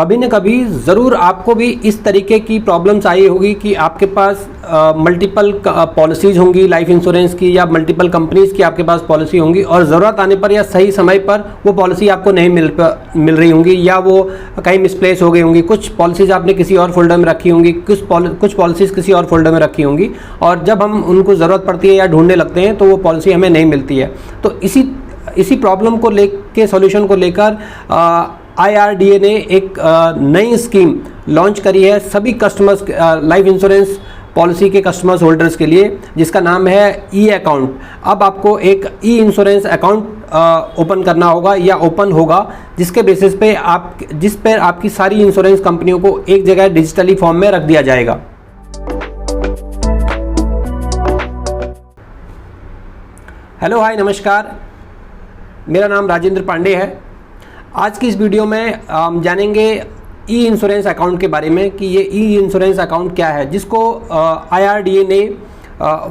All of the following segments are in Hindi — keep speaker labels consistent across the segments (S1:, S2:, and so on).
S1: कभी न कभी ज़रूर आपको भी इस तरीके की प्रॉब्लम्स आई होगी कि आपके पास मल्टीपल पॉलिसीज़ होंगी लाइफ इंश्योरेंस की, या मल्टीपल कंपनीज़ की आपके पास पॉलिसी होंगी, और ज़रूरत आने पर या सही समय पर वो पॉलिसी आपको नहीं मिल रही होंगी, या वो कहीं मिसप्लेस हो गई होंगी। कुछ पॉलिसीज़ आपने किसी और फोल्डर में रखी होंगी, कुछ पॉलिसीज़ किसी और फोल्डर में रखी होंगी, और जब हम उनको ज़रूरत पड़ती है या ढूंढने लगते हैं तो वो पॉलिसी हमें नहीं मिलती है। तो इसी प्रॉब्लम को लेके सॉल्यूशन को लेकर IRDA ने एक नई स्कीम लॉन्च करी है सभी कस्टमर्स, लाइफ इंश्योरेंस पॉलिसी के कस्टमर्स होल्डर्स के लिए, जिसका नाम है ई अकाउंट। अब आपको एक ई इंश्योरेंस अकाउंट ओपन करना होगा या ओपन होगा, जिसके बेसिस पे जिस पर आपकी सारी इंश्योरेंस कंपनियों को एक जगह डिजिटली फॉर्म में रख दिया जाएगा। हेलो, हाय, नमस्कार। मेरा नाम राजेंद्र पांडे है। आज की इस वीडियो में हम जानेंगे ई इंश्योरेंस अकाउंट के बारे में कि ये ई इंश्योरेंस अकाउंट क्या है, जिसको IRDA ने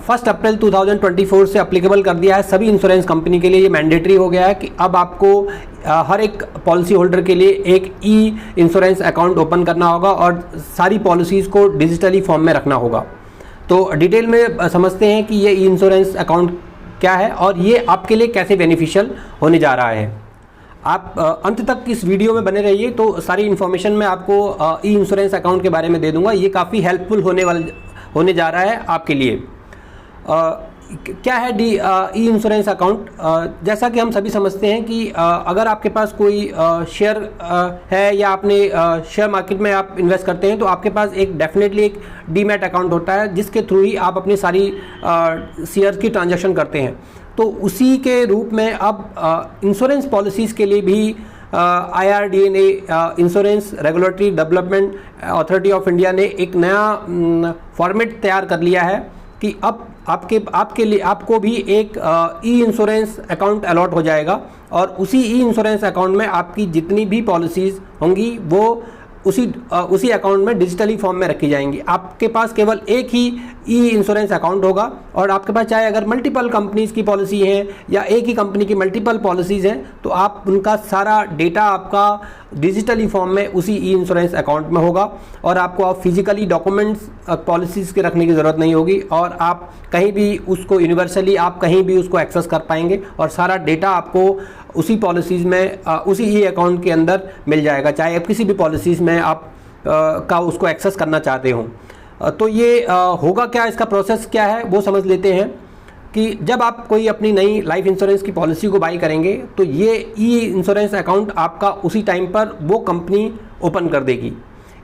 S1: 1 अप्रैल 2024 से अप्लीकेबल कर दिया है सभी इंश्योरेंस कंपनी के लिए। ये मैंडेटरी हो गया है कि अब आपको हर एक पॉलिसी होल्डर के लिए एक ई इंश्योरेंस अकाउंट ओपन करना होगा और सारी पॉलिसीज़ को डिजिटली फॉर्म में रखना होगा। तो डिटेल में समझते हैं कि ये ई इंश्योरेंस अकाउंट क्या है और ये आपके लिए कैसे बेनिफिशियल होने जा रहा है। आप अंत तक इस वीडियो में बने रहिए, तो सारी इन्फॉर्मेशन मैं आपको ई इंश्योरेंस अकाउंट के बारे में दे दूंगा। ये काफ़ी हेल्पफुल होने जा रहा है आपके लिए। क्या है ई इंश्योरेंस अकाउंट? जैसा कि हम सभी समझते हैं कि अगर आपके पास कोई शेयर है या आपने शेयर मार्केट में आप इन्वेस्ट करते हैं, तो आपके पास डेफिनेटली एक डीमैट अकाउंट होता है, जिसके थ्रू ही आप अपनी सारी शेयर की ट्रांजैक्शन करते हैं। तो उसी के रूप में अब इंश्योरेंस पॉलिसीज़ के लिए भी IRDA ने, insurance regulatory development authority of India ने एक नया फॉर्मेट तैयार कर लिया है कि अब आपके लिए आपको भी एक ई इंश्योरेंस अकाउंट अलॉट हो जाएगा, और उसी ई इंश्योरेंस अकाउंट में आपकी जितनी भी पॉलिसीज़ होंगी वो उसी अकाउंट में डिजिटली फॉर्म में रखी जाएंगी। आपके पास केवल एक ही ई इंश्योरेंस अकाउंट होगा, और आपके पास चाहे अगर मल्टीपल कंपनीज़ की पॉलिसी है या एक ही कंपनी की मल्टीपल पॉलिसीज़ हैं, तो आप उनका सारा डेटा आपका डिजिटली फॉर्म में उसी ई इंश्योरेंस अकाउंट में होगा, और आपको आप फिजिकली डॉक्यूमेंट्स पॉलिसीज़ के रखने की ज़रूरत नहीं होगी, और आप कहीं भी उसको यूनिवर्सली आप कहीं भी उसको एक्सेस कर पाएंगे, और सारा डेटा आपको उसी पॉलिसीज़ में उसी ई अकाउंट के अंदर मिल जाएगा, चाहे आप किसी भी पॉलिसीज़ में आप का उसको एक्सेस करना चाहते हो। तो ये होगा क्या, इसका प्रोसेस क्या है वो समझ लेते हैं। कि जब आप कोई अपनी नई लाइफ इंश्योरेंस की पॉलिसी को बाई करेंगे, तो ये ई इंश्योरेंस अकाउंट आपका उसी टाइम पर वो कंपनी ओपन कर देगी।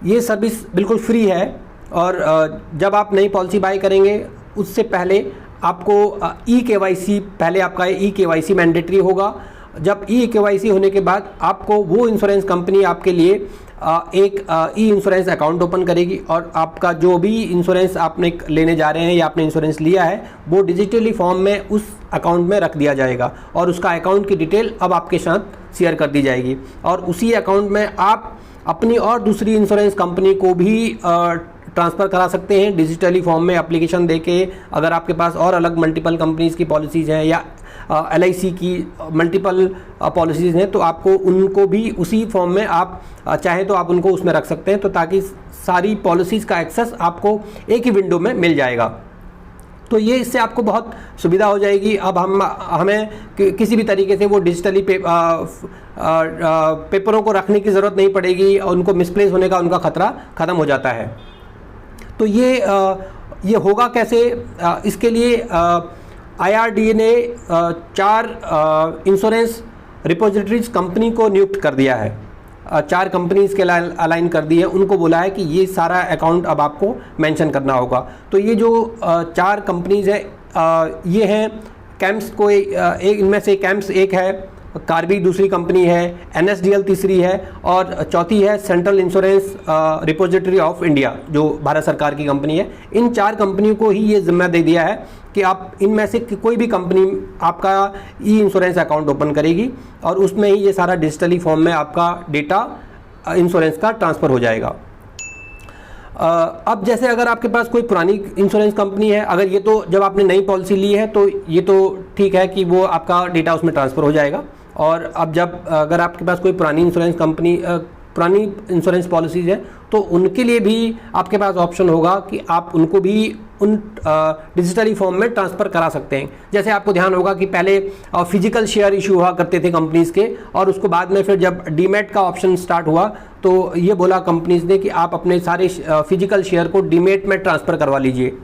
S1: ये सर्विस बिल्कुल फ्री है, और जब आप नई पॉलिसी बाई करेंगे उससे पहले आपको KYC, पहले आपका KYC मैंडेटरी होगा। जब KYC होने के बाद आपको वो इंश्योरेंस कंपनी आपके लिए एक ई इंश्योरेंस अकाउंट ओपन करेगी, और आपका जो भी इंश्योरेंस आपने लेने जा रहे हैं या आपने इंश्योरेंस लिया है वो डिजिटली फॉर्म में उस अकाउंट में रख दिया जाएगा, और उसका अकाउंट की डिटेल अब आपके साथ शेयर कर दी जाएगी। और उसी अकाउंट में आप अपनी और दूसरी इंश्योरेंस कंपनी को भी ट्रांसफ़र करा सकते हैं डिजिटली फॉर्म में एप्लीकेशन देके। अगर आपके पास और अलग मल्टीपल कंपनीज़ की पॉलिसीज़ हैं या LIC की मल्टीपल पॉलिसीज़ हैं, तो आपको उनको भी उसी फॉर्म में आप चाहें तो आप उनको उसमें रख सकते हैं, तो ताकि सारी पॉलिसीज़ का एक्सेस आपको एक ही विंडो में मिल जाएगा। तो ये इससे आपको बहुत सुविधा हो जाएगी। अब हमें किसी भी तरीके से वो डिजिटली पेपरों को रखने की ज़रूरत नहीं पड़ेगी, और उनको मिसप्लेस होने का उनका खतरा ख़त्म हो जाता है। तो ये होगा कैसे? इसके लिए IRDA ने 4 इंश्योरेंस रिपोजिटरीज कंपनी को नियुक्त कर दिया है। 4 कंपनीज़ के अलाइन कर दी है, उनको बोला है कि ये सारा अकाउंट अब आपको मेंशन करना होगा। तो ये जो 4 कंपनीज़ है, ये हैं कैम्स इनमें से कैम्स एक है, कार्बी दूसरी कंपनी है, NSDL तीसरी है, और चौथी है central insurance repository of India, जो भारत सरकार की कंपनी है। इन 4 कंपनियों को ही ये जिम्मा दे दिया है कि आप इनमें से कोई भी कंपनी आपका ई इंश्योरेंस अकाउंट ओपन करेगी, और उसमें ही ये सारा डिजिटली फॉर्म में आपका डेटा इंश्योरेंस का ट्रांसफ़र हो जाएगा। अब जैसे अगर आपके पास कोई पुरानी इंश्योरेंस कंपनी है, अगर ये तो जब आपने नई पॉलिसी ली है तो ये तो ठीक है कि वो आपका डेटा उसमें ट्रांसफ़र हो जाएगा। और अब अगर आपके पास कोई पुरानी इंश्योरेंस कंपनी पुरानी इंश्योरेंस पॉलिसीज़ हैं, तो उनके लिए भी आपके पास ऑप्शन होगा कि आप उनको भी उन डिजिटली फॉर्म में ट्रांसफ़र करा सकते हैं। जैसे आपको ध्यान होगा कि पहले फिजिकल शेयर इशू हुआ करते थे कंपनीज़ के, और उसको बाद में फिर जब डीमैट का ऑप्शन स्टार्ट हुआ तो ये बोला कंपनीज़ ने कि आप अपने सारे फिजिकल शेयर को डीमैट में ट्रांसफ़र करवा लीजिए।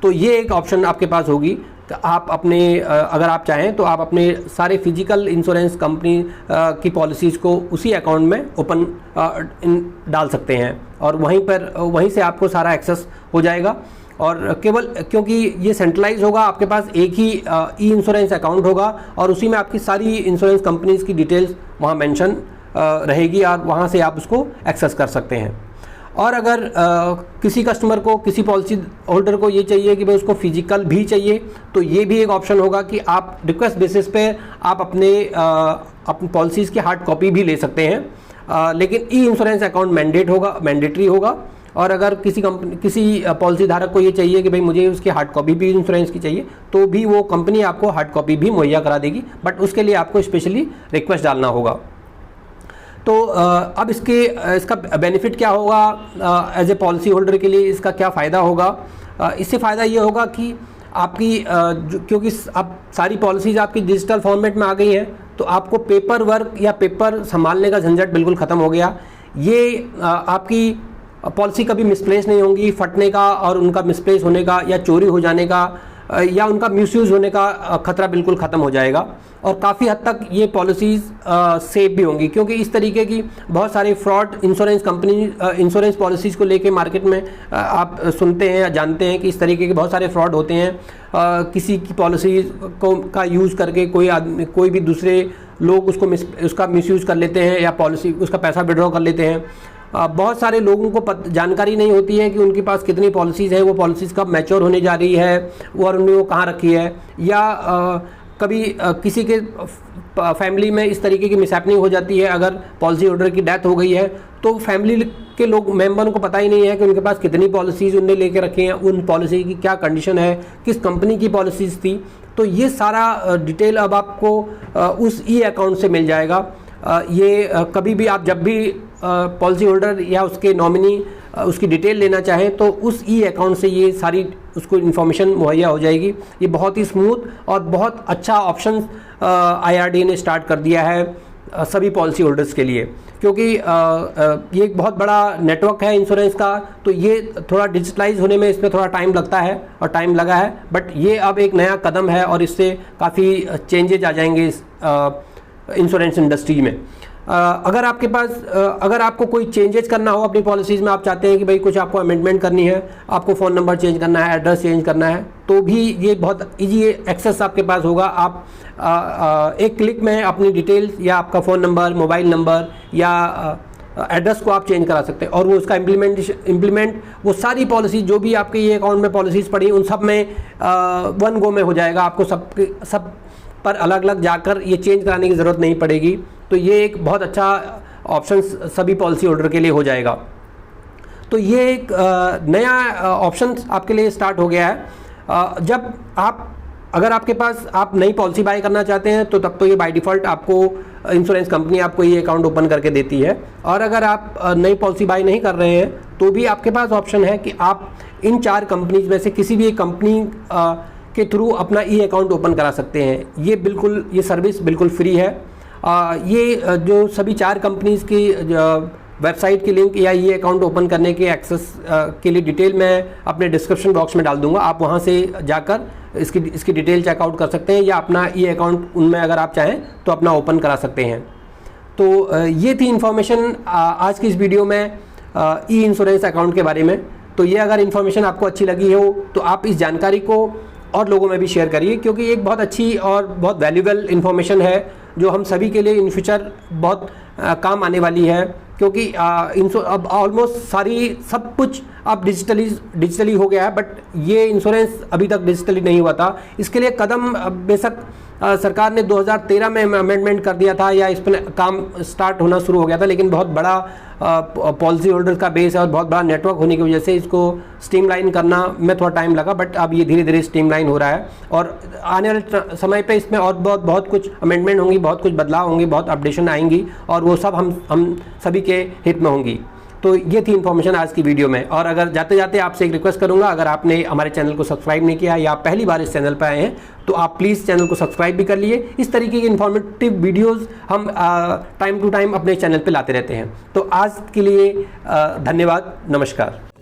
S1: तो ये एक ऑप्शन आपके पास होगी कि आप अपने अगर आप चाहें तो आप अपने सारे फिजिकल इंश्योरेंस कंपनी की पॉलिसीज़ को उसी अकाउंट में ओपन डाल सकते हैं, और वहीं से आपको सारा एक्सेस हो जाएगा। और केवल क्योंकि ये सेंट्रलाइज होगा, आपके पास एक ही ई इंश्योरेंस अकाउंट होगा और उसी में आपकी सारी इंश्योरेंस कंपनीज़ की डिटेल्स वहाँ मेंशन रहेगी और वहाँ से आप उसको एक्सेस कर सकते हैं। और अगर किसी कस्टमर को, किसी पॉलिसी होल्डर को ये चाहिए कि भाई उसको फिजिकल भी चाहिए, तो ये भी एक ऑप्शन होगा कि आप रिक्वेस्ट बेसिस पे आप अपनी पॉलिसीज़ की हार्ड कॉपी भी ले सकते हैं, लेकिन ई इंश्योरेंस अकाउंट मैंडेटरी होगा। और अगर किसी पॉलिसी धारक को ये चाहिए कि भाई मुझे उसकी हार्ड कॉपी भी इंश्योरेंस की चाहिए, तो भी वो कंपनी आपको हार्ड कॉपी भी मुहैया करा देगी, बट उसके लिए आपको स्पेशली रिक्वेस्ट डालना होगा। तो अब इसका बेनिफिट क्या होगा एज ए पॉलिसी होल्डर के लिए, इसका क्या फ़ायदा होगा? इससे फ़ायदा ये होगा कि आपकी क्योंकि अब सारी पॉलिसीज़ आपकी डिजिटल फॉर्मेट में आ गई हैं, तो आपको पेपर वर्क या पेपर संभालने का झंझट बिल्कुल ख़त्म हो गया। ये आपकी पॉलिसी कभी मिसप्लेस नहीं होंगी, फटने का और उनका मिसप्लेस होने का या चोरी हो जाने का या उनका मिसयूज़ होने का खतरा बिल्कुल ख़त्म हो जाएगा। और काफ़ी हद तक ये पॉलिसीज़ सेफ भी होंगी, क्योंकि इस तरीके की बहुत सारे फ्रॉड इंश्योरेंस पॉलिसीज़ को लेके मार्केट में आप सुनते हैं या जानते हैं कि इस तरीके के बहुत सारे फ्रॉड होते हैं। किसी की पॉलिसी का यूज़ करके कोई भी दूसरे लोग उसका मिसयूज़ कर लेते हैं या उसका पैसा विड्रॉ कर लेते हैं। बहुत सारे लोगों को जानकारी नहीं होती है कि उनके पास कितनी पॉलिसीज़ हैं, वो पॉलिसीज़ कब मैच्योर होने जा रही है और उन्होंने वो कहाँ रखी है, या कभी किसी के फैमिली में इस तरीके की मिसहैपनिंग हो जाती है। अगर पॉलिसी होल्डर की डेथ हो गई है तो फैमिली के मेंबर को पता ही नहीं है कि उनके पास कितनी पॉलिसीज़ उनने लेके रखी हैं, उन पॉलिसी की क्या कंडीशन है, किस कंपनी की पॉलिसीज़ थी। तो ये सारा डिटेल अब आपको उस ई अकाउंट से मिल जाएगा। ये कभी भी आप जब भी पॉलिसी होल्डर या उसके नॉमिनी उसकी डिटेल लेना चाहें तो उस ई अकाउंट से ये सारी उसको इन्फॉर्मेशन मुहैया हो जाएगी। ये बहुत ही स्मूथ और बहुत अच्छा ऑप्शन IRDA ने स्टार्ट कर दिया है सभी पॉलिसी होल्डर्स के लिए, क्योंकि ये एक बहुत बड़ा नेटवर्क है इंश्योरेंस का। तो ये थोड़ा डिजिटलाइज होने में इसमें थोड़ा टाइम लगता है और टाइम लगा है, बट ये अब एक नया कदम है और इससे काफ़ी चेंजेज आ जाएंगे इस इंश्योरेंस इंडस्ट्री में। अगर आपको कोई चेंजेस करना हो अपनी पॉलिसीज़ में, आप चाहते हैं कि भाई कुछ आपको अमेंडमेंट करनी है, आपको फ़ोन नंबर चेंज करना है, एड्रेस चेंज करना है, तो भी ये बहुत इजी एक्सेस आपके पास होगा। आप एक क्लिक में अपनी डिटेल्स या आपका फ़ोन नंबर, मोबाइल नंबर या एड्रेस को आप चेंज करा सकते हैं और वो उसका इम्प्लीमेंट वो सारी पॉलिसी जो भी आपके ये अकाउंट में पॉलिसीज़ पड़ी उन सब में वन गो में हो जाएगा। आपको सब पर अलग अलग जाकर ये चेंज कराने की ज़रूरत नहीं पड़ेगी। तो ये एक बहुत अच्छा ऑप्शन सभी पॉलिसी होल्डर के लिए हो जाएगा। तो ये एक नया ऑप्शन आपके लिए स्टार्ट हो गया है। जब अगर आपके पास आप नई पॉलिसी बाय करना चाहते हैं तो तब तो ये बाय डिफ़ॉल्ट आपको इंश्योरेंस कंपनी आपको ये अकाउंट ओपन करके देती है। और अगर आप नई पॉलिसी बाय नहीं कर रहे हैं तो भी आपके पास ऑप्शन है कि आप इन 4 कंपनीज में से किसी भी एक कंपनी के थ्रू अपना ई अकाउंट ओपन करा सकते हैं। ये सर्विस बिल्कुल फ्री है। ये जो सभी 4 कंपनीज़ की वेबसाइट के लिंक या ये अकाउंट ओपन करने के एक्सेस के लिए डिटेल मैं अपने डिस्क्रिप्शन बॉक्स में डाल दूंगा। आप वहाँ से जाकर इसकी डिटेल चेकआउट कर सकते हैं या अपना ये अकाउंट उनमें अगर आप चाहें तो अपना ओपन करा सकते हैं। तो ये थी इन्फॉर्मेशन आज की इस वीडियो में ई इंश्योरेंस अकाउंट के बारे में। तो ये अगर इन्फॉर्मेशन आपको अच्छी लगी हो तो आप इस जानकारी को और लोगों में भी शेयर करिए, क्योंकि एक बहुत अच्छी और बहुत वैल्यूएबल इन्फॉर्मेशन है जो हम सभी के लिए इन फ्यूचर बहुत काम आने वाली है। क्योंकि अब ऑलमोस्ट सब कुछ अब डिजिटली हो गया है, बट ये इंश्योरेंस अभी तक डिजिटली नहीं हुआ था। इसके लिए कदम बेशक सरकार ने 2013 में अमेंडमेंट कर दिया था या इस पर काम स्टार्ट होना शुरू हो गया था, लेकिन बहुत बड़ा पॉलिसी होल्डर्स का बेस है और बहुत बड़ा नेटवर्क होने की वजह से इसको स्ट्रीमलाइन करना में थोड़ा टाइम लगा, बट अब ये धीरे धीरे स्ट्रीमलाइन हो रहा है और आने वाले समय पे इसमें और बहुत कुछ अमेंडमेंट होंगी, बहुत कुछ बदलाव होंगी, बहुत अपडेशन आएंगी और वो सब हम सभी के हित में होंगी। तो ये थी इन्फॉर्मेशन आज की वीडियो में। और अगर जाते जाते आपसे एक रिक्वेस्ट करूंगा, अगर आपने हमारे चैनल को सब्सक्राइब नहीं किया या आप पहली बार इस चैनल पर आए हैं तो आप प्लीज़ चैनल को सब्सक्राइब भी कर लिए। इस तरीके की इन्फॉर्मेटिव वीडियोस हम टाइम टू टाइम अपने चैनल पे लाते रहते हैं। तो आज के लिए धन्यवाद, नमस्कार।